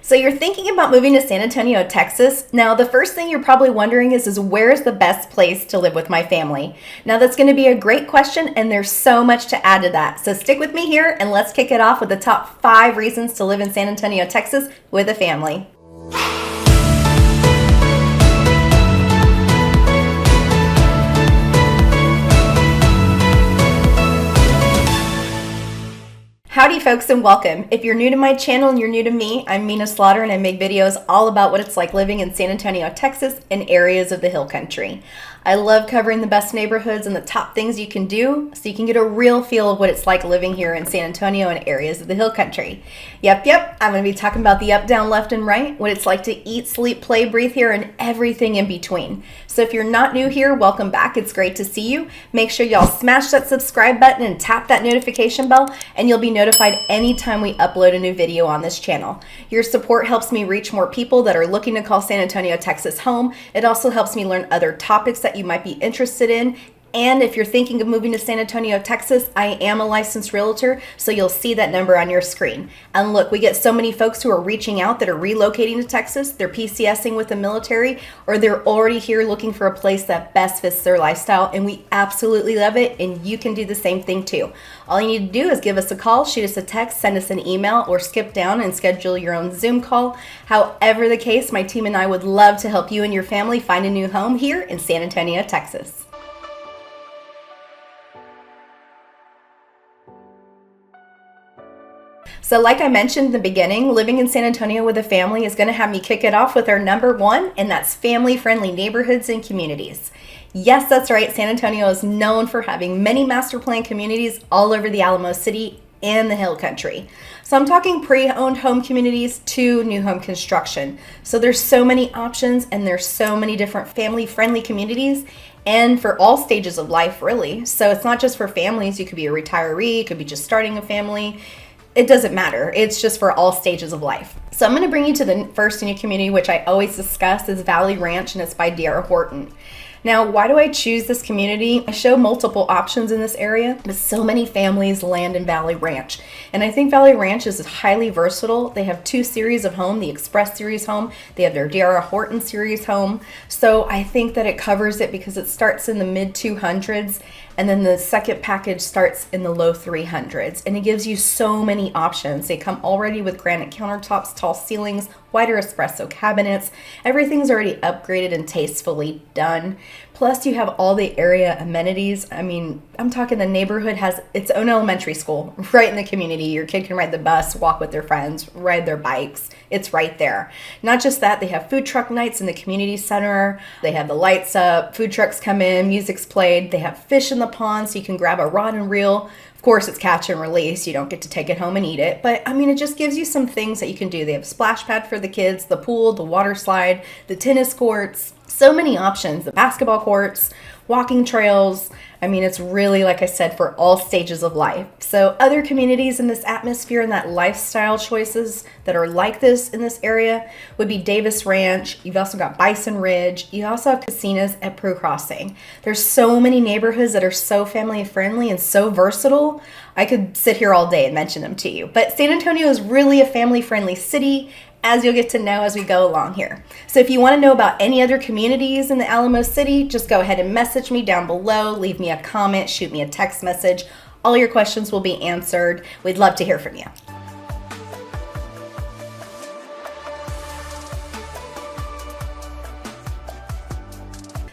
So you're thinking about moving to San Antonio, Texas. Now, the first thing you're probably wondering is where's the best place to live with my family? Now, that's going to be a great question, and there's so much to add to that. So stick with me here, and let's kick it off with the top 5 reasons to live in San Antonio, Texas with a family. Howdy folks and welcome. If you're new to my channel and you're new to me, I'm Mina Slaughter and I make videos all about what it's like living in San Antonio, Texas and areas of the Hill Country. I love covering the best neighborhoods and the top things you can do so you can get a real feel of what it's like living here in San Antonio and areas of the Hill Country. Yep, I'm going to be talking about the up, down, left, and right, what it's like to eat, sleep, play, breathe here, and everything in between. So if you're not new here, welcome back. It's great to see you. Make sure y'all smash that subscribe button and tap that notification bell, and you'll be notified anytime we upload a new video on this channel. Your support helps me reach more people that are looking to call San Antonio, Texas home. It also helps me learn other topics that you might be interested in. And if you're thinking of moving to San Antonio, Texas, I am a licensed realtor, so you'll see that number on your screen. And look, we get so many folks who are reaching out that are relocating to Texas, they're PCSing with the military, or they're already here looking for a place that best fits their lifestyle, and we absolutely love it, and you can do the same thing too. All you need to do is give us a call, shoot us a text, send us an email, or skip down and schedule your own Zoom call. However the case, my team and I would love to help you and your family find a new home here in San Antonio, Texas. So like I mentioned in the beginning, living in San Antonio with a family is going to have me kick it off with our number 1, and that's family-friendly neighborhoods and communities. Yes, that's right. San Antonio is known for having many master plan communities all over the Alamo City and the Hill Country. So I'm talking pre-owned home communities to new home construction. So there's so many options and there's so many different family-friendly communities, and for all stages of life, really. So it's not just for families. You could be a retiree, you could be just starting a family. It doesn't matter. It's just for all stages of life. So I'm going to bring you to the first new community, which I always discuss, is Valley Ranch, and it's by D.R. Horton. Now, why do I choose this community? I show multiple options in this area, but so many families land in Valley Ranch. And I think Valley Ranch is highly versatile. They have 2 series of home, the Express series home. They have their D.R. Horton series home. So I think that it covers it because it starts in the mid 200s, and then the second package starts in the low 300s. And it gives you so many options. They come already with granite countertops, tall ceilings, wider espresso cabinets. Everything's already upgraded and tastefully done. Plus you have all the area amenities. I mean, I'm talking the neighborhood has its own elementary school right in the community. Your kid can ride the bus, walk with their friends, ride their bikes. It's right there. Not just that, they have food truck nights in the community center. They have the lights up, food trucks come in, music's played. They have fish in the pond so you can grab a rod and reel. Of course, it's catch and release. You don't get to take it home and eat it. But I mean, it just gives you some things that you can do. They have a splash pad for the kids, the pool, the water slide, the tennis courts, so many options, the basketball courts, walking trails. I mean, it's really, like I said, for all stages of life. So other communities in this atmosphere and that lifestyle choices that are like this in this area would be Davis Ranch. You've also got Bison Ridge. You also have casinos at Prue Crossing. There's so many neighborhoods that are so family friendly and so versatile. I could sit here all day and mention them to you. But San Antonio is really a family friendly city, as you'll get to know as we go along here. So if you want to know about any other communities in the Alamo City, just go ahead and message me down below, leave me a comment, shoot me a text message. All your questions will be answered. We'd love to hear from you.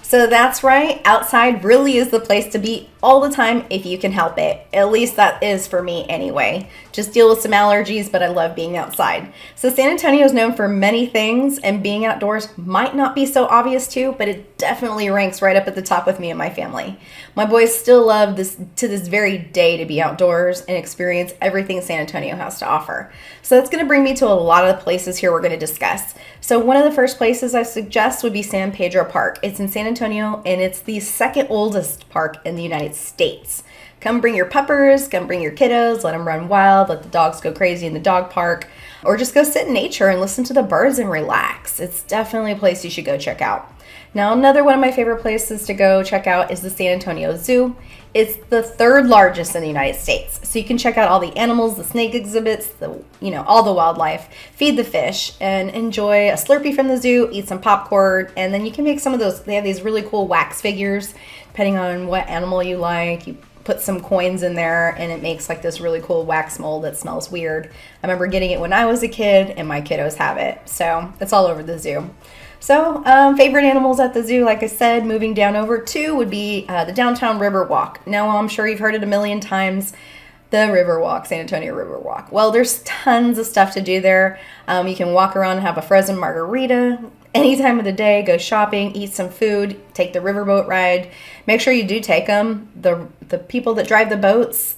So that's right, outside really is the place to be all the time if you can help it. At least that is for me anyway. Just deal with some allergies, but I love being outside. So San Antonio is known for many things, and being outdoors might not be so obvious too, but it definitely ranks right up at the top with me and my family. My boys still love this to this very day to be outdoors and experience everything San Antonio has to offer. So that's going to bring me to a lot of the places here we're going to discuss. So one of the first places I suggest would be San Pedro Park. It's in San Antonio, and it's the second oldest park in the United States. Come bring your puppers, come bring your kiddos, let them run wild, let the dogs go crazy in the dog park, or just go sit in nature and listen to the birds and relax. It's definitely a place you should go check out. Now, another one of my favorite places to go check out is the San Antonio Zoo. It's the third largest in the United States. So you can check out all the animals, the snake exhibits, all the wildlife, feed the fish, and enjoy a Slurpee from the zoo, eat some popcorn, and then you can make some of those. They have these really cool wax figures, depending on what animal you like. You put some coins in there and it makes like this really cool wax mold that smells weird. I remember getting it when I was a kid, and my kiddos have it. So it's all over the zoo. So favorite animals at the zoo, like I said, moving down over to would be the downtown river walk. Now, I'm sure you've heard it a million times, the river walk, San Antonio River Walk. Well, there's tons of stuff to do there. You can walk around and have a frozen margarita any time of the day, go shopping, eat some food, take the riverboat ride. Make sure you do take them. The people that drive the boats,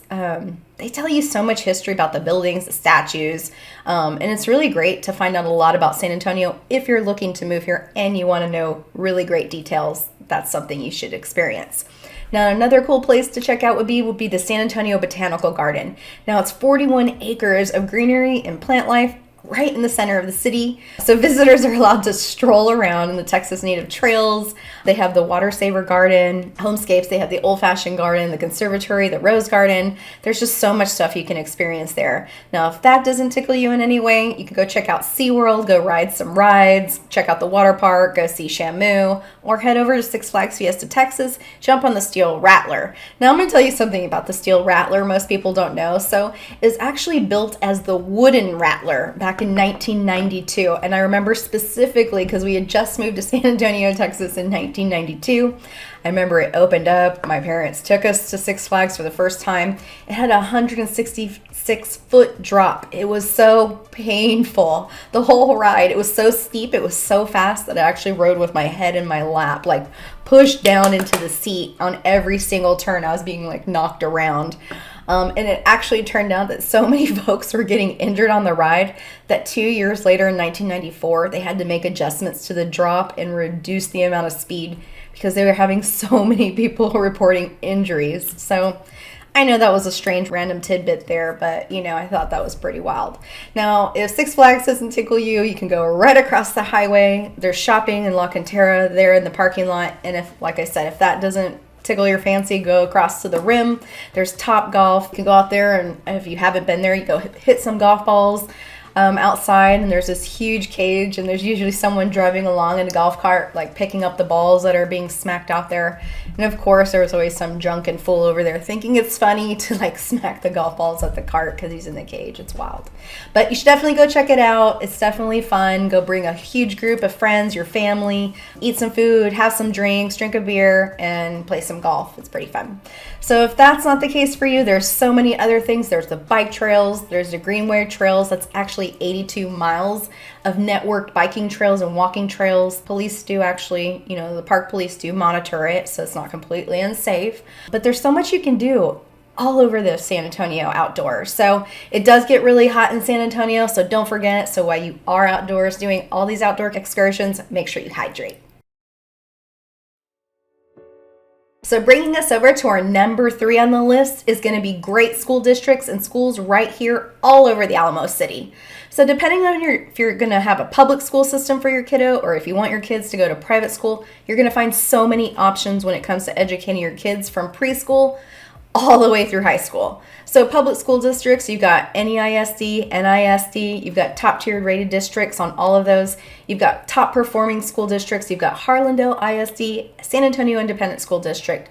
they tell you so much history about the buildings, the statues, and it's really great to find out a lot about San Antonio if you're looking to move here and you want to know really great details. That's something you should experience. Now, another cool place to check out would be the San Antonio Botanical Garden. Now, it's 41 acres of greenery and plant life right in the center of the city. So visitors are allowed to stroll around in the Texas native trails. They have the Water Saver Garden, Homescapes. They have the Old Fashioned Garden, the Conservatory, the Rose Garden. There's just so much stuff you can experience there. Now, if that doesn't tickle you in any way, you can go check out SeaWorld, go ride some rides, check out the water park, go see Shamu, or head over to Six Flags Fiesta Texas, jump on the Steel Rattler. Now, I'm going to tell you something about the Steel Rattler most people don't know. So it's actually built as the wooden Rattler back in 1992, and I remember specifically because we had just moved to San Antonio, Texas in 1992. I remember it opened up. My parents took us to Six Flags for the first time. It had a 166-foot drop. It was so painful. The whole ride, it was so steep, it was so fast that I actually rode with my head in my lap, like pushed down into the seat on every single turn. I was being like knocked around. And it actually turned out that so many folks were getting injured on the ride that 2 years later in 1994, they had to make adjustments to the drop and reduce the amount of speed because they were having so many people reporting injuries. So I know that was a strange random tidbit there, but I thought that was pretty wild. Now, if Six Flags doesn't tickle you, you can go right across the highway. There's shopping in La Cantera there in the parking lot. And if that doesn't tickle your fancy, go across to the rim. There's Top Golf. You can go out there, and if you haven't been there, you go hit some golf balls outside, and there's this huge cage, and there's usually someone driving along in a golf cart, like picking up the balls that are being smacked out there. And of course, there's always some drunken fool over there thinking it's funny to like smack the golf balls at the cart because he's in the cage. It's wild. But you should definitely go check it out. It's definitely fun. Go bring a huge group of friends, your family, eat some food, have some drinks, drink a beer, and play some golf. It's pretty fun. So if that's not the case for you, there's so many other things. There's the bike trails. There's the Greenway trails. That's actually 82 miles of networked biking trails and walking trails. Police do actually, the park police do monitor it, so it's not completely unsafe. But there's so much you can do all over the San Antonio outdoors. So it does get really hot in San Antonio, so don't forget it. So while you are outdoors doing all these outdoor excursions, make sure you hydrate. So bringing us over to our number 3 on the list is going to be great school districts and schools right here all over the Alamo City. So depending on if you're going to have a public school system for your kiddo, or if you want your kids to go to private school, you're going to find so many options when it comes to educating your kids from preschool all the way through high school. So public school districts, you've got NEISD, NISD, you've got top tiered rated districts on all of those. You've got top performing school districts. You've got Harlandale ISD, San Antonio Independent School District,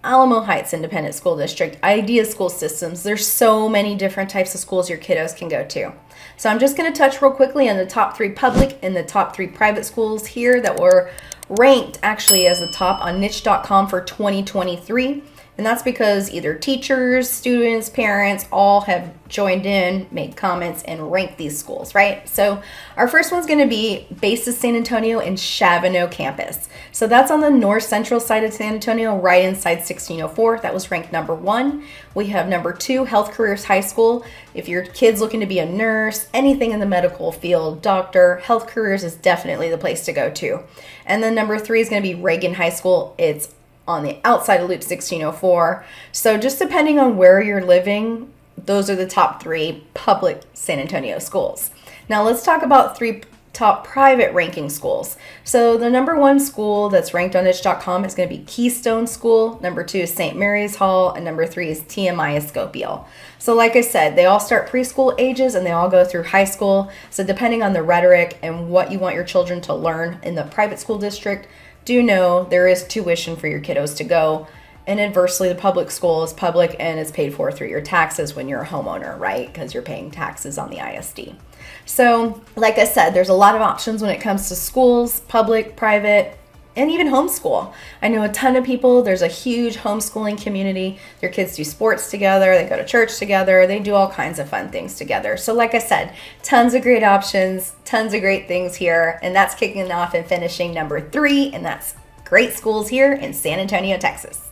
Alamo Heights Independent School District, IDEA school systems. There's so many different types of schools your kiddos can go to. So I'm just going to touch real quickly on the top 3 public and the top 3 private schools here that were ranked actually as the top on niche.com for 2023. And that's because either teachers, students, parents all have joined in, made comments, and ranked these schools, right? So our first one's going to be Basis San Antonio and SHAVANO campus. So that's on the north central side of San Antonio, right inside 1604. That was ranked number 1. We have number 2, Health Careers High School. If your kid's looking to be a nurse, anything in the medical field, doctor, Health Careers is definitely the place to go to. And then number 3 is going to be Reagan High School. It's on the outside of Loop 1604. So just depending on where you're living, those are the top 3 public San Antonio schools. Now let's talk about 3 top private ranking schools. So the number 1 school that's ranked on itch.com is going to be Keystone School. Number 2 is St. Mary's Hall. And number 3 is TMI Escopio. So like I said, they all start preschool ages and they all go through high school. So depending on the rhetoric and what you want your children to learn in the private school district, do know there is tuition for your kiddos to go. And inversely, the public school is public and is paid for through your taxes when you're a homeowner, right? Because you're paying taxes on the ISD. So, like I said, there's a lot of options when it comes to schools, public, private, and even homeschool. I know a ton of people, there's a huge homeschooling community. Their kids do sports together, they go to church together, they do all kinds of fun things together. So like I said, tons of great options, tons of great things here. And that's kicking off and finishing number 3, and that's great schools here in San Antonio, Texas.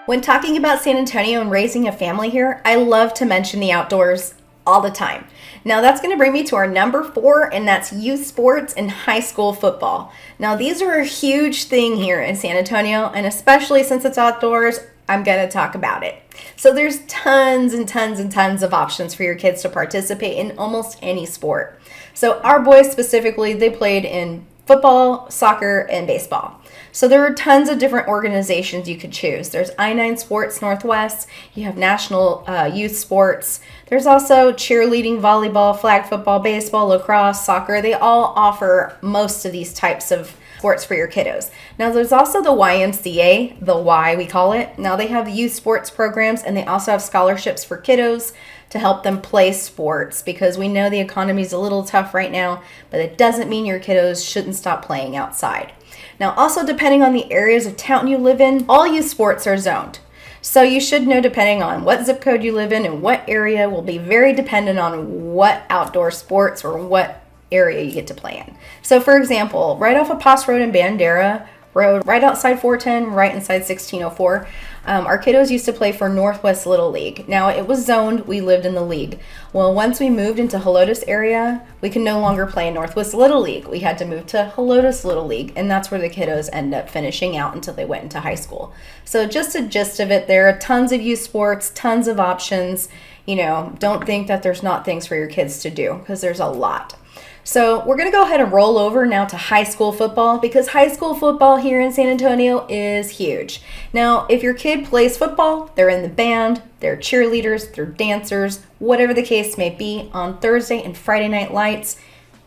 When talking about San Antonio and raising a family here, I love to mention the outdoors all the time. Now that's going to bring me to our number 4, and that's youth sports and high school football. Now these are a huge thing here in San Antonio, and especially since it's outdoors, I'm going to talk about it. So there's tons and tons and tons of options for your kids to participate in almost any sport. So our boys specifically, they played in football, soccer, and baseball. So there are tons of different organizations you could choose. There's I-9 Sports Northwest, you have National Youth Sports, there's also cheerleading, volleyball, flag football, baseball, lacrosse, soccer. They all offer most of these types of sports for your kiddos. Now there's also the YMCA, the Y we call it. Now they have youth sports programs, and they also have scholarships for kiddos to help them play sports, because we know the economy is a little tough right now, but it doesn't mean your kiddos shouldn't stop playing outside. Now, also depending on the areas of town you live in, all youth sports are zoned. So you should know, depending on what zip code you live in and what area, will be very dependent on what outdoor sports or what area you get to play in. So for example, right off of Pass Road and Bandera Road, right outside 410, right inside 1604, our kiddos used to play for Northwest Little League. Now it was zoned, we lived in the league. Well, once we moved into Helotes area, we can no longer play in Northwest Little League. We had to move to Helotes Little League, and that's where the kiddos end up finishing out until they went into high school. So just a gist of it, there are tons of youth sports, tons of options. You know, don't think that there's not things for your kids to do, because there's a lot. So we're going to go ahead and roll over now to high school football, because high school football here in San Antonio is huge. Now, if your kid plays football, they're in the band, they're cheerleaders, they're dancers, whatever the case may be, on Thursday and Friday night lights,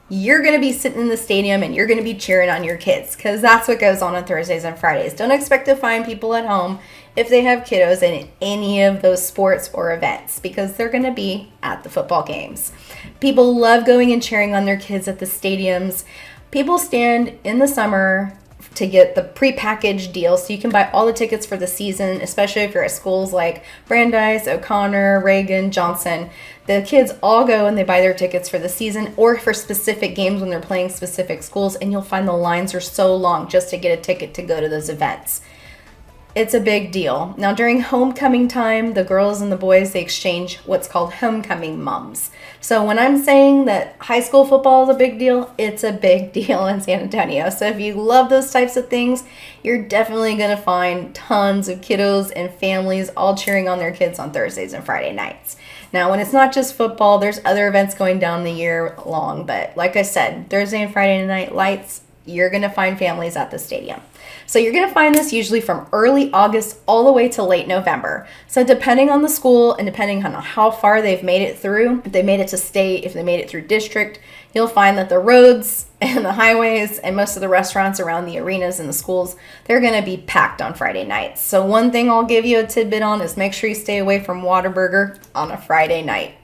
you're going to be sitting in the stadium and you're going to be cheering on your kids, because that's what goes on Thursdays and Fridays. Don't expect to find people at home if they have kiddos in any of those sports or events, because they're going to be at the football games. People love going and cheering on their kids at the stadiums. People stand in the summer to get the prepackaged deal, so you can buy all the tickets for the season, especially if you're at schools like Brandeis, O'Connor, Reagan, Johnson. The kids all go and they buy their tickets for the season or for specific games when they're playing specific schools, and you'll find the lines are so long just to get a ticket to go to those events. It's a big deal. Now, during homecoming time, the girls and the boys, they exchange what's called homecoming mums. So when I'm saying that high school football is a big deal, it's a big deal in San Antonio. So if you love those types of things, you're definitely going to find tons of kiddos and families all cheering on their kids on Thursdays and Friday nights. Now, when it's not just football, there's other events going down the year long. But like I said, Thursday and Friday night lights, you're going to find families at the stadium. So you're going to find this usually from early August all the way to late November. So depending on the school and depending on how far they've made it through, if they made it to state, if they made it through district, you'll find that the roads and the highways and most of the restaurants around the arenas and the schools, they're going to be packed on Friday nights. So one thing I'll give you a tidbit on is make sure you stay away from Whataburger on a Friday night.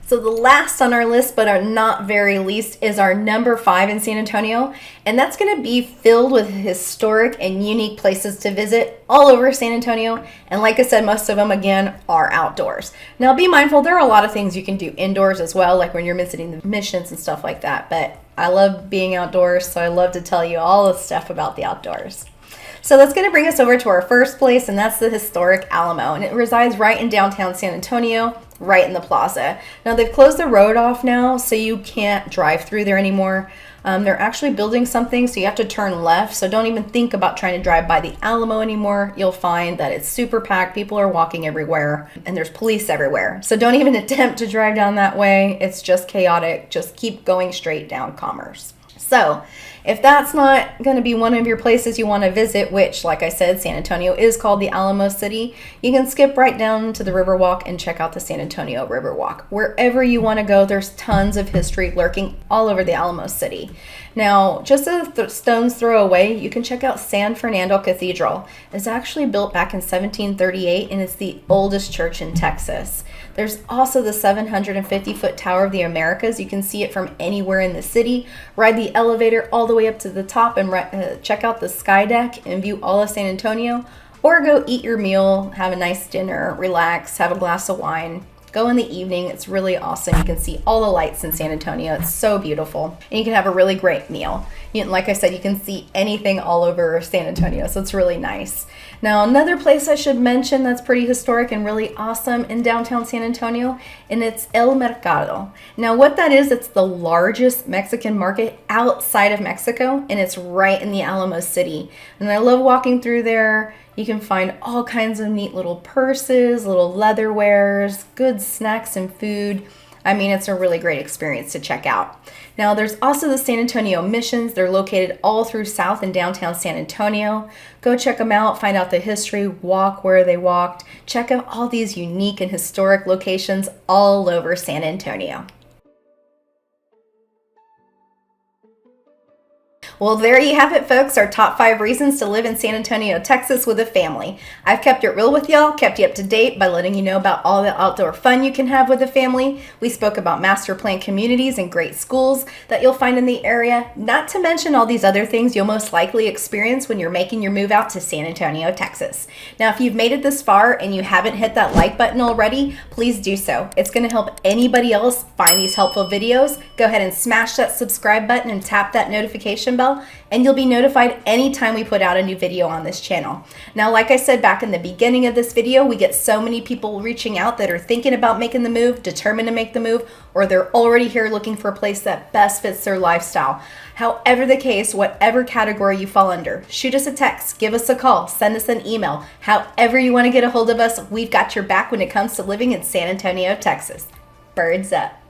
So the last on our list, but are not very least, is our number 5 in San Antonio. And that's going to be filled with historic and unique places to visit all over San Antonio. And like I said, most of them, again, are outdoors. Now be mindful, there are a lot of things you can do indoors as well, like when you're visiting the missions and stuff like that. But I love being outdoors, so I love to tell you all the stuff about the outdoors. So that's going to bring us over to our first place, and that's the historic Alamo. And it resides right in downtown San Antonio, right in the plaza. Now, they've closed the road off now, so you can't drive through there anymore. They're actually building something, so you have to turn left. So don't even think about trying to drive by the Alamo anymore. You'll find that it's super packed. People are walking everywhere, and there's police everywhere. So don't even attempt to drive down that way. It's just chaotic. Just keep going straight down Commerce. So if that's not going to be one of your places you want to visit, which, like I said, San Antonio is called the Alamo City, you can skip right down to the Riverwalk and check out the San Antonio Riverwalk. Wherever you want to go, there's tons of history lurking all over the Alamo City. Now, just a stone's throw away, you can check out San Fernando Cathedral. It's actually built back in 1738, and it's the oldest church in Texas. There's also the 750-foot Tower of the Americas. You can see it from anywhere in the city. Ride the elevator all the way up to the top and check out the sky deck and view all of San Antonio. Or go eat your meal, have a nice dinner, relax, have a glass of wine. Go in the evening. It's really awesome. You can see all the lights in San Antonio. It's so beautiful. And you can have a really great meal. Like I said, you can see anything all over San Antonio, so it's really nice. Now, another place I should mention that's pretty historic and really awesome in downtown San Antonio, and it's El Mercado. Now, what that is, it's the largest Mexican market outside of Mexico, and it's right in the Alamo City. And I love walking through there. You can find all kinds of neat little purses, little leather wares, good snacks and food. I mean, it's a really great experience to check out. Now, there's also the San Antonio Missions. They're located all through South and downtown San Antonio. Go check them out, find out the history, walk where they walked. Check out all these unique and historic locations all over San Antonio. Well, there you have it, folks, our top 5 reasons to live in San Antonio, Texas with a family. I've kept it real with y'all, kept you up to date by letting you know about all the outdoor fun you can have with a family. We spoke about master plan communities and great schools that you'll find in the area, not to mention all these other things you'll most likely experience when you're making your move out to San Antonio, Texas. Now, if you've made it this far and you haven't hit that like button already, please do so. It's going to help anybody else find these helpful videos. Go ahead and smash that subscribe button and tap that notification bell, and you'll be notified anytime we put out a new video on this channel. Now, like I said back in the beginning of this video, we get so many people reaching out that are thinking about making the move, determined to make the move, or they're already here looking for a place that best fits their lifestyle. However the case, whatever category you fall under, shoot us a text, give us a call, send us an email. However you want to get a hold of us, we've got your back when it comes to living in San Antonio, Texas. Birds up.